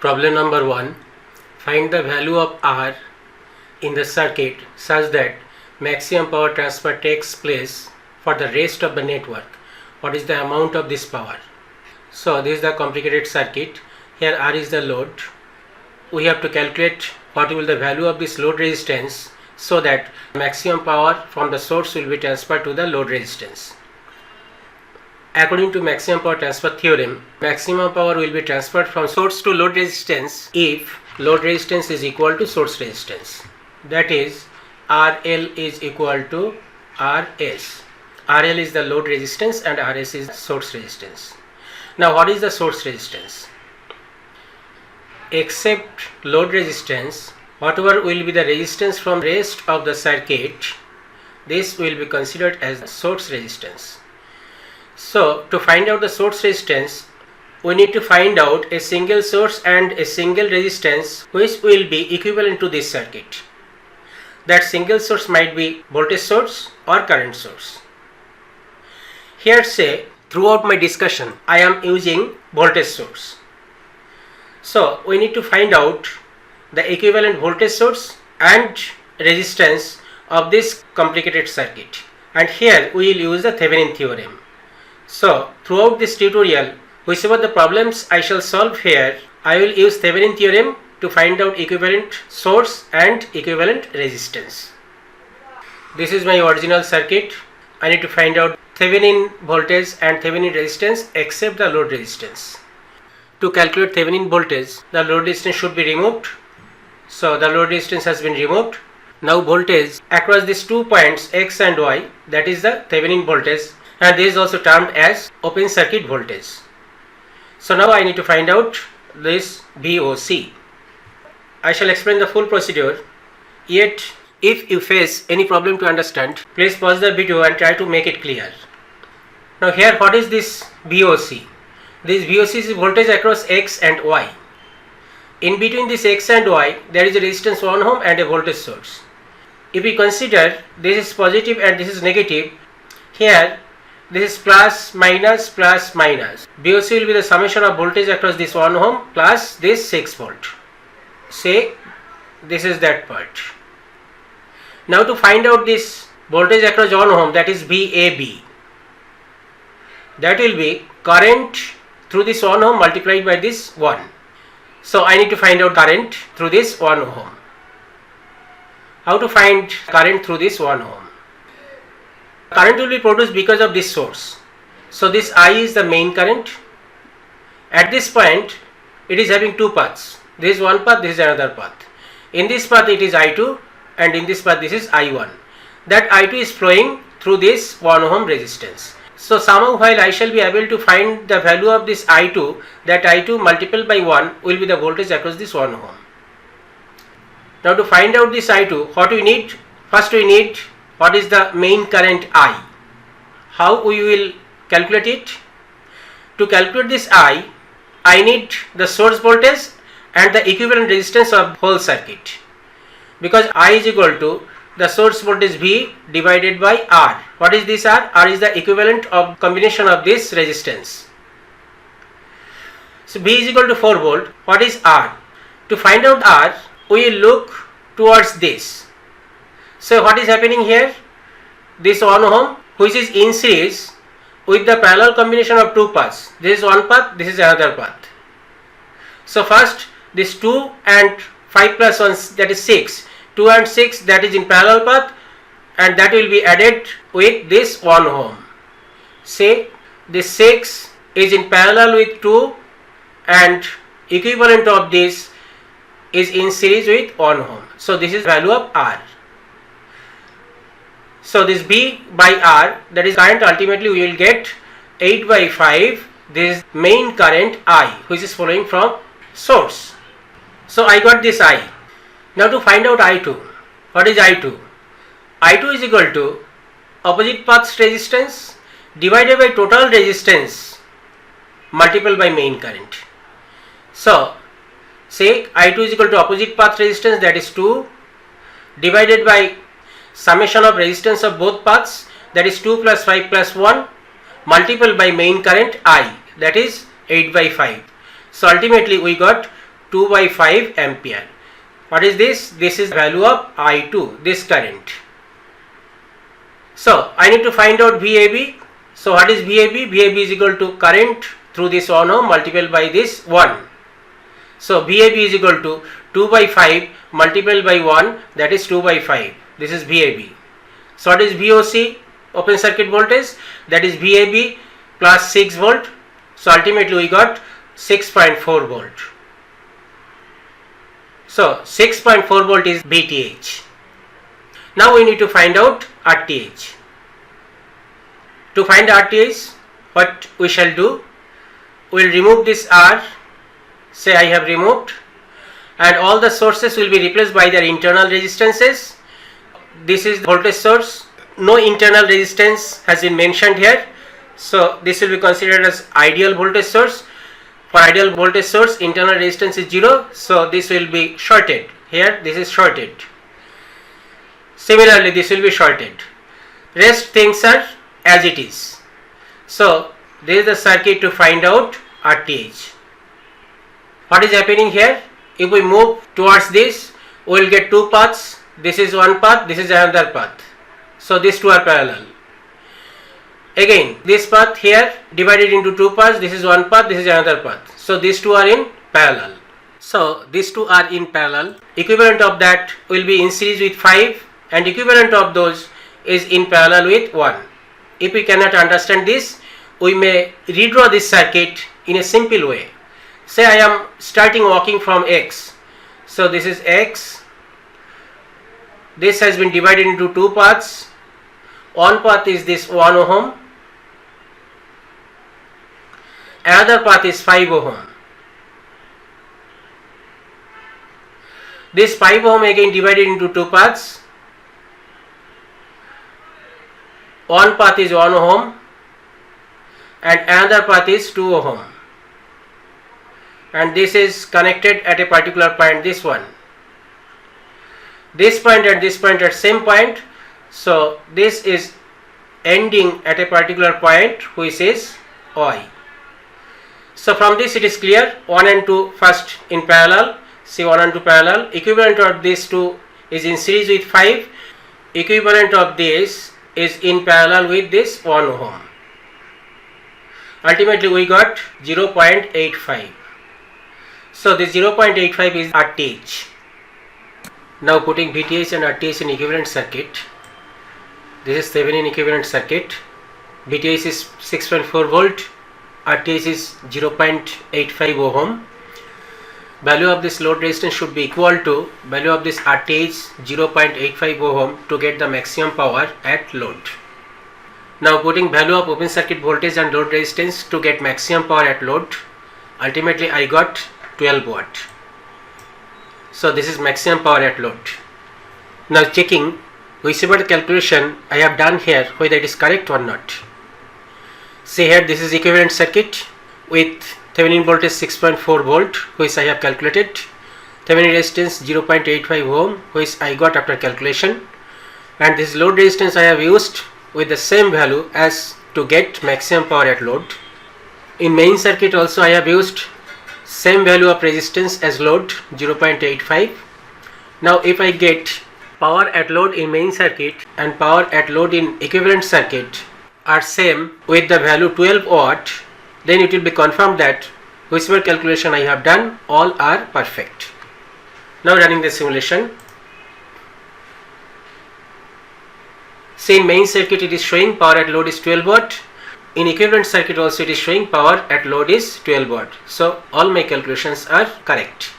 Problem number 1. Find the value of R in the circuit such that maximum power transfer takes place for the rest of the network. What is the amount of this power? So this is the complicated circuit. Here R is the load. We have to calculate what will the value of this load resistance so that maximum power from the source will be transferred to the load resistance. According to maximum power transfer theorem, maximum power will be transferred from source to load resistance if load resistance is equal to source resistance. That is, RL is equal to RS. RL is the load resistance and RS is source resistance. Now what is the source resistance? Except load resistance, whatever will be the resistance from rest of the circuit, this will be considered as source resistance. So to find out the source resistance, we need to find out a single source and a single resistance which will be equivalent to this circuit. That single source might be voltage source or current source. Here say, throughout my discussion, I am using voltage source. So we need to find out the equivalent voltage source and resistance of this complicated circuit. And here we will use the Thevenin theorem. So throughout this tutorial, whichever the problems I shall solve here, I will use Thevenin theorem to find out equivalent source and equivalent resistance. This is my original circuit. I need to find out Thevenin voltage and Thevenin resistance except the load resistance. To calculate Thevenin voltage, the load resistance should be removed. So the load resistance has been removed. Now voltage across these 2 points X and Y, that is the Thevenin voltage, and this is also termed as open circuit voltage. So now I need to find out this VOC. I shall explain the full procedure, yet if you face any problem to understand, please pause the video and try to make it clear. Now here, what is this VOC? This VOC is voltage across X and Y. In between this X and Y, there is a resistance 1 ohm and a voltage source. If we consider this is positive and this is negative, here this is plus minus plus minus. VOC will be the summation of voltage across this 1 ohm plus this 6 volt. Say this is that part. Now to find out this voltage across 1 ohm, that is VAB, that will be current through this 1 ohm multiplied by this 1. So I need to find out current through this 1 ohm. How to find current through this 1 ohm? Current will be produced because of this source. So this I is the main current. At this point, it is having 2 paths. This is one path, this is another path. In this path it is I2 and in this path this is I1. That I2 is flowing through this 1 ohm resistance. So somehow while I shall be able to find the value of this I2, that I2 multiplied by 1 will be the voltage across this 1 ohm. Now to find out this I2, what we need? First we need what is the main current I. How we will calculate it? To calculate this I need the source voltage and the equivalent resistance of whole circuit. Because I is equal to the source voltage V divided by R. What is this R? R is the equivalent of combination of this resistance. So V is equal to 4 volt. What is R? To find out R, we will look towards this. So what is happening here? This 1 ohm which is in series with the parallel combination of 2 paths. This is one path, this is another path. So first this 2 and 5 plus 1, that is 6. 2 and 6, that is in parallel path, and that will be added with this 1 ohm. Say this 6 is in parallel with 2 and equivalent of this is in series with 1 ohm. So this is value of R. So this B by R, that is current, ultimately we will get 8 by 5, this main current I which is flowing from source. So I got this I. Now to find out I2, what is I2? I2 is equal to opposite paths resistance divided by total resistance multiplied by main current. So say I2 is equal to opposite path resistance, that is 2, divided by summation of resistance of both paths, that is 2 plus 5 plus 1, multiplied by main current I, that is 8 by 5. So ultimately we got 2 by 5 ampere. What is this? This is value of I2, this current. So I need to find out VAB. So what is VAB? VAB is equal to current through this 1 ohm multiplied by this 1. So VAB is equal to 2 by 5 multiplied by 1, that is 2 by 5. This is VAB. So what is VOC? Open circuit voltage, that is VAB plus 6 volt. So ultimately we got 6.4 volt. So 6.4 volt is VTH. Now we need to find out RTH. To find RTH, what we shall do? We will remove this R. Say I have removed, and all the sources will be replaced by their internal resistances. This is the voltage source. No internal resistance has been mentioned here. So this will be considered as ideal voltage source. For ideal voltage source, internal resistance is 0. So this will be shorted. Here this is shorted. Similarly, this will be shorted. Rest things are as it is. So this is the circuit to find out RTH. What is happening here? If we move towards this, we will get two paths. This is one path, this is another path. So these two are parallel. Again, this path here divided into two paths. This is one path, this is another path. So these two are in parallel. So these two are in parallel. Equivalent of that will be in series with 5, and equivalent of those is in parallel with 1. If we cannot understand this, we may redraw this circuit in a simple way. Say I am starting walking from X. So this is X. This has been divided into two paths. One path is this 1 ohm. Another path is 5 ohm. This 5 ohm again divided into two paths. One path is 1 ohm and another path is 2 ohm. And this is connected at a particular point, this one. This point and this point at same point. So this is ending at a particular point which is I. So from this it is clear 1 and 2 first in parallel. See 1 and 2 parallel. Equivalent of these two is in series with 5. Equivalent of this is in parallel with this 1 ohm. Ultimately we got 0.85. So this 0.85 is RTH. Now putting VTH and RTH in equivalent circuit. This is Thevenin equivalent circuit. VTH is 6.4 volt. RTH is 0.85 ohm. Value of this load resistance should be equal to value of this RTH 0.85 ohm to get the maximum power at load. Now putting value of open circuit voltage and load resistance to get maximum power at load. Ultimately I got 12 watt. So this is maximum power at load. Now checking whichever calculation I have done here, whether it is correct or not. See here, this is equivalent circuit with Thevenin voltage 6.4 volt which I have calculated. Thevenin resistance 0.85 ohm which I got after calculation, and this load resistance I have used with the same value as to get maximum power at load. In main circuit also I have used same value of resistance as load 0.85. Now if I get power at load in main circuit and power at load in equivalent circuit are same with the value 12 watt, then it will be confirmed that whichever calculation I have done, all are perfect. Now running the simulation. See in main circuit it is showing power at load is 12 watt. In equivalent circuit also it is showing power at load is 12 watt. So all my calculations are correct.